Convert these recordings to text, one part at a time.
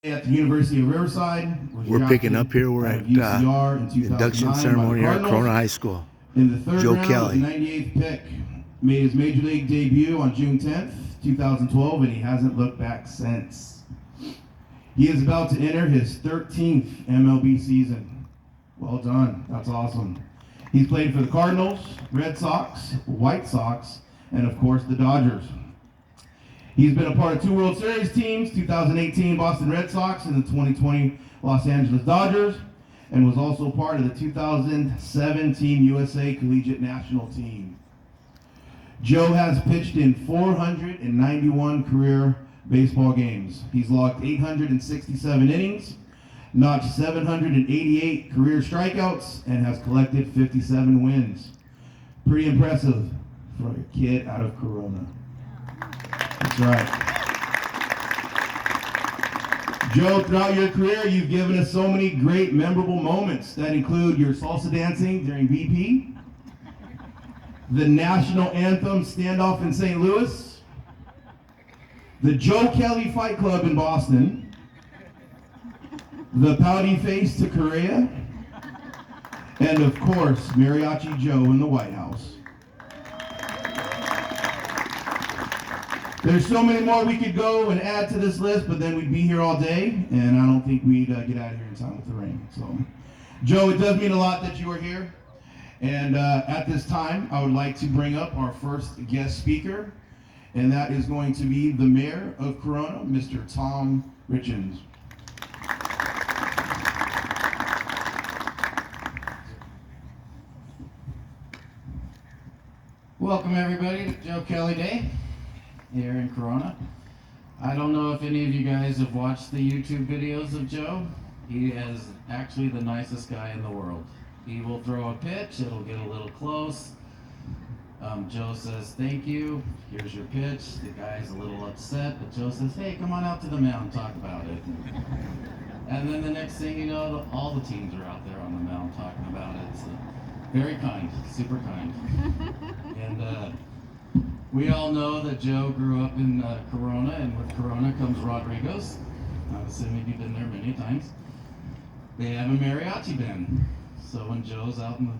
At the University of Riverside. We're picking up here. We're at induction ceremony here at Corona High School. In the third Joe round, Kelly. the 98th pick, made his major league debut on June 10th, 2012, and he hasn't looked back since. He is about to enter his 13th MLB season. Well done. That's awesome. He's played for the Cardinals, Red Sox, White Sox, and of course the Dodgers. He's been a part of 2 World Series teams, 2018 Boston Red Sox and the 2020 Los Angeles Dodgers, and was also part of the 2007 Team USA Collegiate National Team. Joe has pitched in 491 career baseball games. He's logged 867 innings, notched 788 career strikeouts, and has collected 57 wins. Pretty impressive for a kid out of Corona. That's right. Joe, throughout your career, you've given us so many great, memorable moments that include your salsa dancing during BP, the national anthem standoff in St. Louis, the Joe Kelly Fight Club in Boston, the pouty face to Correa, and of course, Mariachi Joe in the White House. There's so many more we could go and add to this list, but then we'd be here all day, and I don't think we'd get out of here in time with the rain. So, Joe, it does mean a lot that you are here. And at this time, I would like to bring up our first guest speaker, and that is going to be the mayor of Corona, Mr. Tom Richins. Welcome everybody to Joe Kelly Day here in Corona. I don't know if any of you guys have watched the YouTube videos of Joe. He is actually the nicest guy in the world. He will throw a pitch, it'll get a little close. Joe says, thank you, here's your pitch. The guy's a little upset, but Joe says, hey, come on out to the mound and talk about it. And then the next thing you know, all the teams are out there on the mound talking about it. So, very kind, super kind. And we all know that Joe grew up in Corona, and with Corona comes Rodrigo's. I'm assuming you've been there many times. They have a mariachi band. So when Joe's out in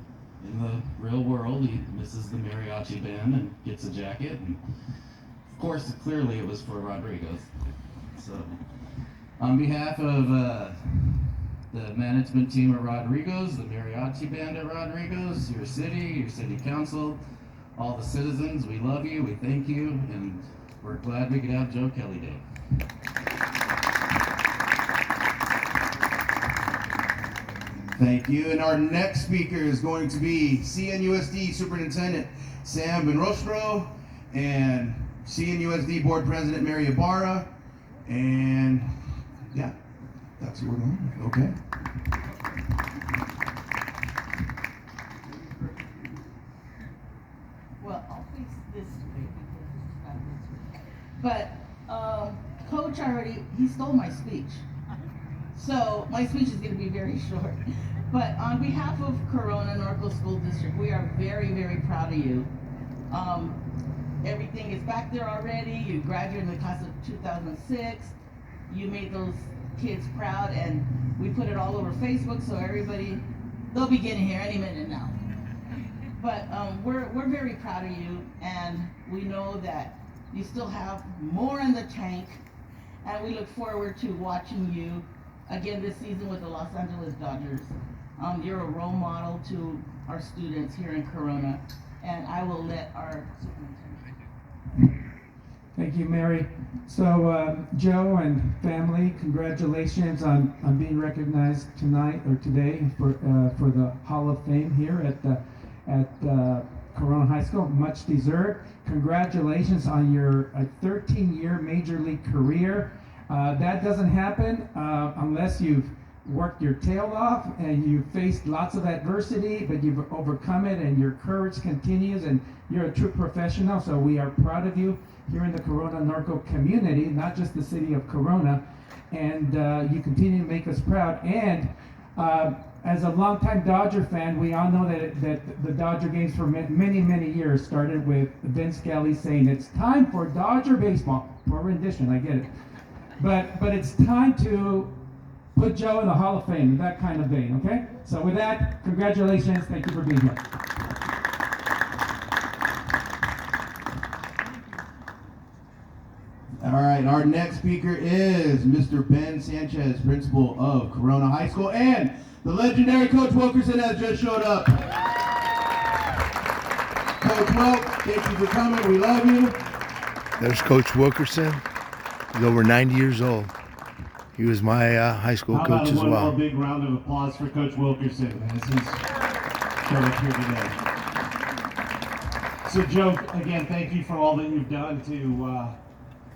the real world, he misses the mariachi band and gets a jacket. And of course, clearly it was for Rodrigo's. So on behalf of the management team at Rodrigo's, the mariachi band at Rodrigo's, your city council, all the citizens, we love you, we thank you, and we're glad we could have Joe Kelly Day. Thank you. And our next speaker is going to be CNUSD Superintendent Sam Benrostro and CNUSD Board President Mary Ibarra. And yeah, that's who we're going with. Okay. Well, I'll fix this way because it's not this way. But Coach he stole my speech. So my speech is going to be very short. But on behalf of Corona Norco School District, we are very, very proud of you. Everything is back there already. You graduated in the class of 2006. You made those kids proud, and we put it all over Facebook, so everybody, they'll be getting here any minute now. But we're very proud of you, and we know that you still have more in the tank, and we look forward to watching you again this season with the Los Angeles Dodgers. You're a role model to our students here in Corona, and I will let our superintendent. Thank you, Mary. So, Joe and family, congratulations on being recognized tonight or today for the Hall of Fame here at Corona High School. Much deserved. Congratulations on your 13-year Major League career. That doesn't happen unless you've worked your tail off and you've faced lots of adversity, but you've overcome it and your courage continues and you're a true professional. So we are proud of you here in the Corona Norco community, not just the city of Corona. And you continue to make us proud. And as a longtime Dodger fan, we all know that the Dodger games for many, many years started with Vince Scully saying, it's time for Dodger baseball. Poor rendition, I get it. but it's time to put Joe in the Hall of Fame, in that kind of vein, okay? So with that, congratulations. Thank you for being here. All right, our next speaker is Mr. Ben Sanchez, principal of Corona High School, and the legendary Coach Wilkerson has just showed up. Coach Wilk, thank you for coming. We love you. There's Coach Wilkerson. He's over 90 years old. He was my high school How coach about as one well. more big round of applause for Coach Wilkerson as he's showing up here today. So Joe, again, thank you for all that you've done to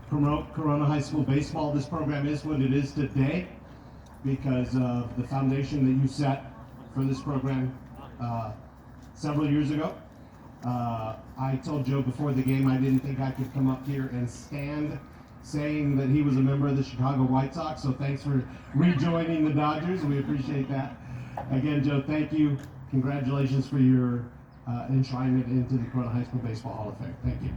promote Corona High School baseball. This program is what it is today because of the foundation that you set for this program several years ago. I told Joe before the game I didn't think I could come up here and stand saying that he was a member of the Chicago White Sox, so thanks for rejoining the Dodgers. We appreciate that. Again, Joe, thank you. Congratulations for your enshrinement into the Corona High School Baseball Hall of Fame. Thank you.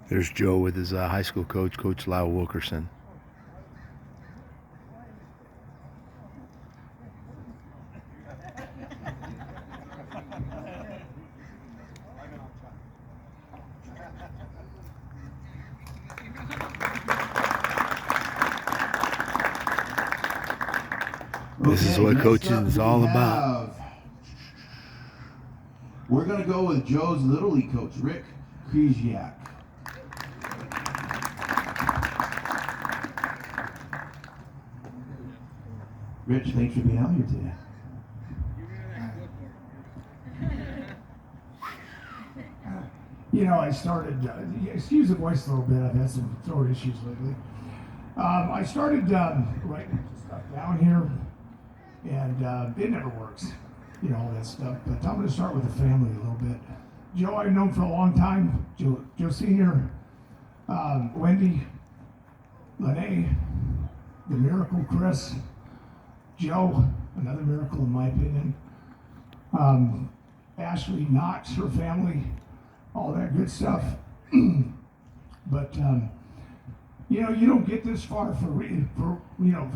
There's Joe with his high school coach, Coach Lyle Wilkerson. This is what next coaching up is we all about. have- We're going to go with Joe's Little League coach, Rick Krzyzak. Rich, thanks for being out here today. You know, I started, excuse the voice a little bit, I've had some throat issues lately. I started writing stuff down here, and it never works, you know, all that stuff. But I'm going to start with the family a little bit. Joe, I've known for a long time. Joe Sr., Wendy, Lene, the miracle Chris, Joe, another miracle in my opinion. Ashley Knox, her family, all that good stuff. But you know, you don't get this far for you know,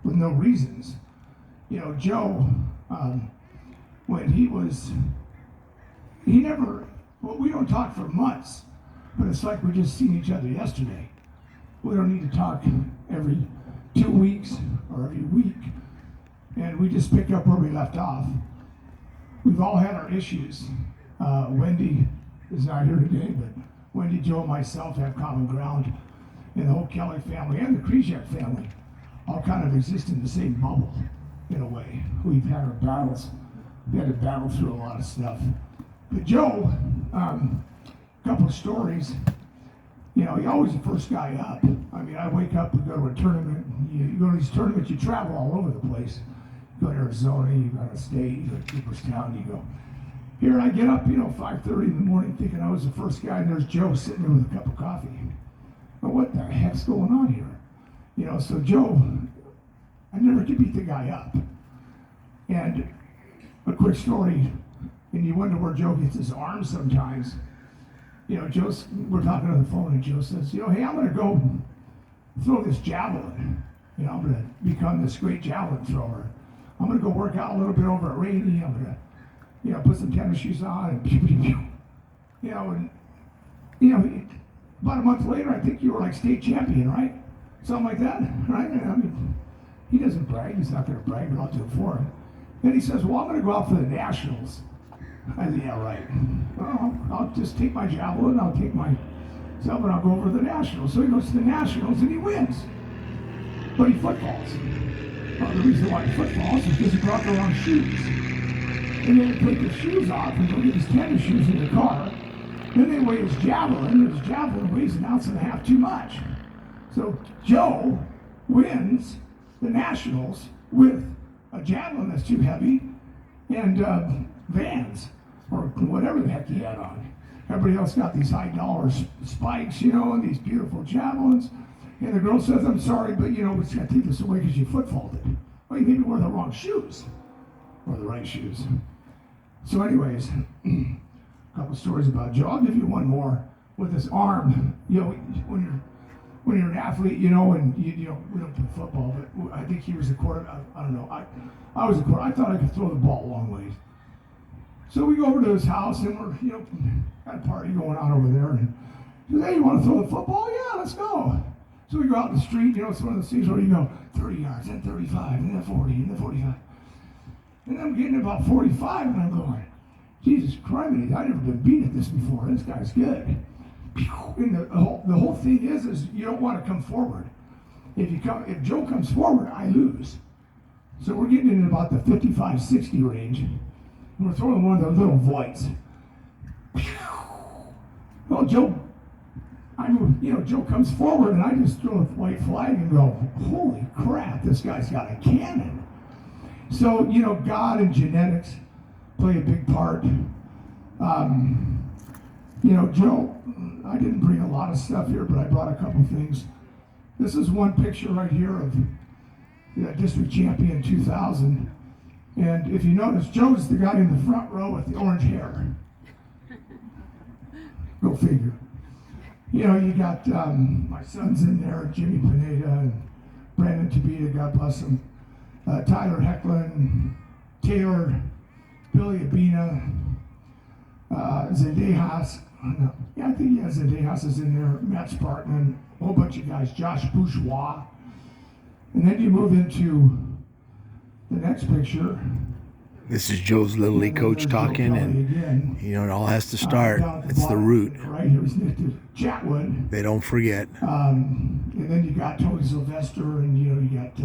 with no reasons. You know, Joe, when he never, well, we don't talk for months, but it's like we just seen each other yesterday. We don't need to talk every 2 weeks or every week, and we just pick up where we left off. We've all had our issues. Wendy is not here today, but Wendy, Joe, and myself have common ground, and the whole Kelly family and the Krzyzak family all kind of exist in the same bubble, in a way. We've had our battles. We had to battle through a lot of stuff. But Joe, a couple of stories. You know, you're always the first guy up. I mean, I wake up and go to a tournament. You go to these tournaments, you travel all over the place. You go to Arizona, you go to state, you go to Cooperstown, you go. Here I get up, you know, 5:30 in the morning thinking I was the first guy, and there's Joe sitting there with a cup of coffee. Well, what the heck's going on here? You know, so Joe, I never could beat the guy up. And a quick story, and you wonder where Joe gets his arms sometimes. You know, we're talking on the phone, and Joe says, you know, hey, I'm going to go throw this javelin. You know, I'm going to become this great javelin thrower. I'm going to go work out a little bit over at Rainey. I'm going to, you know, put some tennis shoes on and pew, pew, pew. You know, and, you know, about a month later, I think you were like state champion, right? Something like that, right? I mean, he doesn't brag. He's not going to brag, but I'll do it for him. Then he says, well, I'm going to go out for the Nationals. I said, yeah, right. Well, I'll just take my javelin, I'll take myself, and I'll go over to the Nationals. So he goes to the Nationals, and he wins. But he footballs. The reason why he footballs is because he brought the wrong shoes. And then he take his shoes off and go get his tennis shoes in the car. Then they weigh his javelin, and his javelin weighs an ounce and a half too much. So Joe wins the Nationals with a javelin that's too heavy and Vans, or whatever the heck he had on. Everybody else got these high dollar spikes, you know, and these beautiful javelins. And the girl says, I'm sorry, but you know, we're just gonna take this away because you footballed it. Well, you maybe wore the wrong shoes. or the right shoes. So anyways, a couple stories about Joe. I'll give you one more with his arm. You know, when you're an athlete, you know, and you know, we don't play football, but I think he was a quarterback. I don't know. I was a quarterback. I thought I could throw the ball a long ways. So we go over to his house, and we're, you know, got a party going on over there, and he says, "Hey, you want to throw the football? Yeah, let's go." So we go out in the street. You know, it's one of those things where you go 30 yards, then 35, and then 40, and then 45. And I'm getting about 45, and I'm going, Jesus Christ, I've never been beat at this before. This guy's good. And the whole thing is you don't want to come forward. If Joe comes forward, I lose. So we're getting in about the 55, 60 range, and we're throwing one of those little voids. Well, Joe comes forward, and I just throw a white flag and go, holy crap, this guy's got a cannon. So, you know, God and genetics play a big part. You know, Joe, I didn't bring a lot of stuff here, but I brought a couple things. This is one picture right here of the district champion 2000. And if you notice, Joe's the guy in the front row with the orange hair. Go figure. You know, you got my son's in there, Jimmy Pineda and Brandon Tabita, God bless him. Tyler Hecklin, Taylor, Billy Abina, Zendejas. I think Zendejas is in there. Matt Spartman, a whole bunch of guys. Josh Bourgeois. And then you move into the next picture. This is Joe's Little League coach talking, and you know, it all has to start. It's the root. Right here is next to Chatwood. They don't forget. And then you got Tony Sylvester, and you know, you got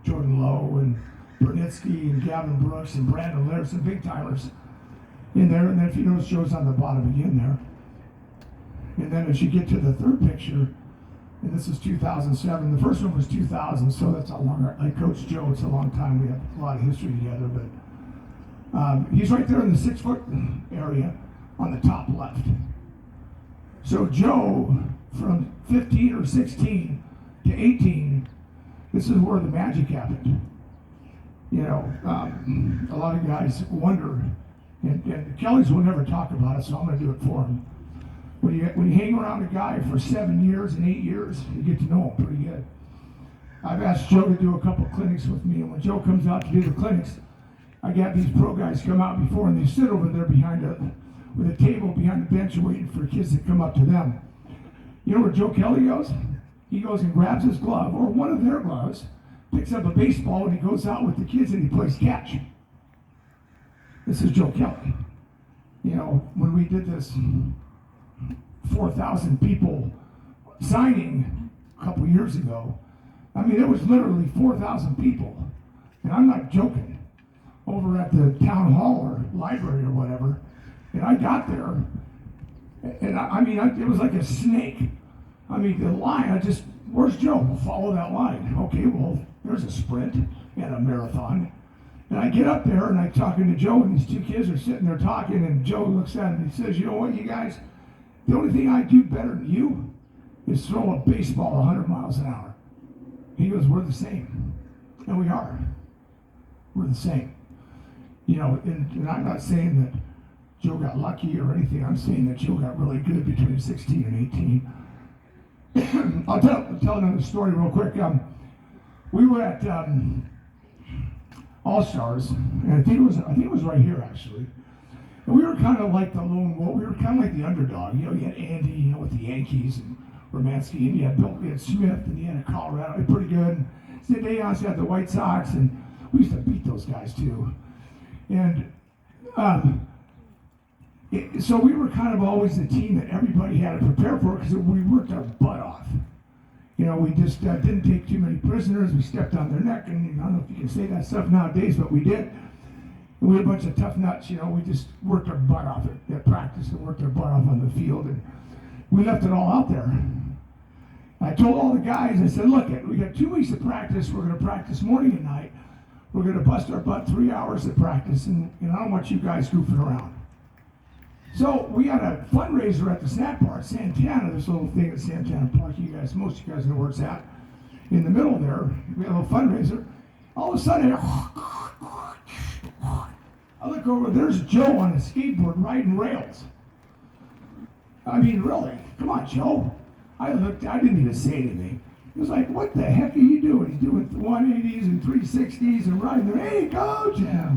Jordan Lowe and Bernitsky and Gavin Brooks and Brandon Laird, some big timers in there. And then if you notice, Joe's on the bottom again there. And then as you get to the third picture, and this is 2007. The first one was 2000, so that's how long I coached Joe. It's a long time. We have a lot of history together, but he's right there in the 6 foot area on the top left. So Joe, from 15 or 16 to 18, this is where the magic happened. You know, a lot of guys wonder, and the Kellys will never talk about it, so I'm going to do it for them. When you hang around a guy for 7 years and 8 years, you get to know him pretty good. I've asked Joe to do a couple clinics with me, and when Joe comes out to do the clinics, I got these pro guys come out before, and they sit over there with a table behind the bench waiting for kids to come up to them. You know where Joe Kelly goes? He goes and grabs his glove, or one of their gloves, picks up a baseball, and he goes out with the kids and he plays catch. This is Joe Kelly. You know, when we did this 4,000 people signing a couple years ago, I mean, it was literally 4,000 people. And I'm not joking. Over at the town hall or library or whatever. And I got there, and it was like a snake. I mean, the line, where's Joe? We'll follow that line. Okay, well, there's a sprint and a marathon. And I get up there, and I'm talking to Joe, and these two kids are sitting there talking, and Joe looks at him and he says, you know what, you guys, the only thing I do better than you is throw a baseball 100 miles an hour. He goes, we're the same. And we are. We're the same. You know, and I'm not saying that Joe got lucky or anything. I'm saying that Joe got really good between 16 and 18. I'll tell another story real quick. We were at All Stars, and I think it was right here actually. And we were kind of like the lone wolf. We were kind of like the underdog. You know, you had Andy, you know, with the Yankees, and Romansky, and you had Bill, you had Smith, and you had Colorado. They're pretty good. Zendejas had the White Sox, and we used to beat those guys too. And so we were kind of always the team that everybody had to prepare for because we worked our butt off. You know, we just didn't take too many prisoners. We stepped on their neck, and I don't know if you can say that stuff nowadays, but we did. And we had a bunch of tough nuts. You know, we just worked our butt off at practice and worked our butt off on the field, and we left it all out there. I told all the guys, I said, look, we got 2 weeks of practice. We're going to practice morning and night. We're going to bust our butt 3 hours of practice, and I don't want you guys goofing around. So we had a fundraiser at the snack bar at Santana, this little thing at Santana Park. Most of you guys know where it's at. In the middle there, we had a little fundraiser. All of a sudden, I look over, there's Joe on a skateboard riding rails. I mean, really, come on, Joe. I looked, I didn't even say anything. He was like, what the heck are you doing? He's doing 180s and 360s and riding there. Hey, coach! Yeah.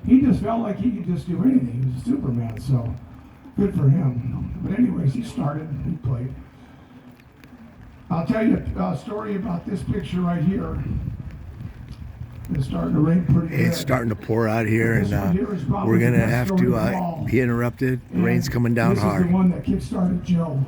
He just felt like he could just do anything. He was a Superman, so good for him. But anyways, he started, he played. I'll tell you a story about this picture right here. It's starting to rain pretty good. It's starting to pour out here, This one here is and probably we're the gonna best have story to of all. be interrupted. The And rain's coming down this hard. is the one that kick-started Joe.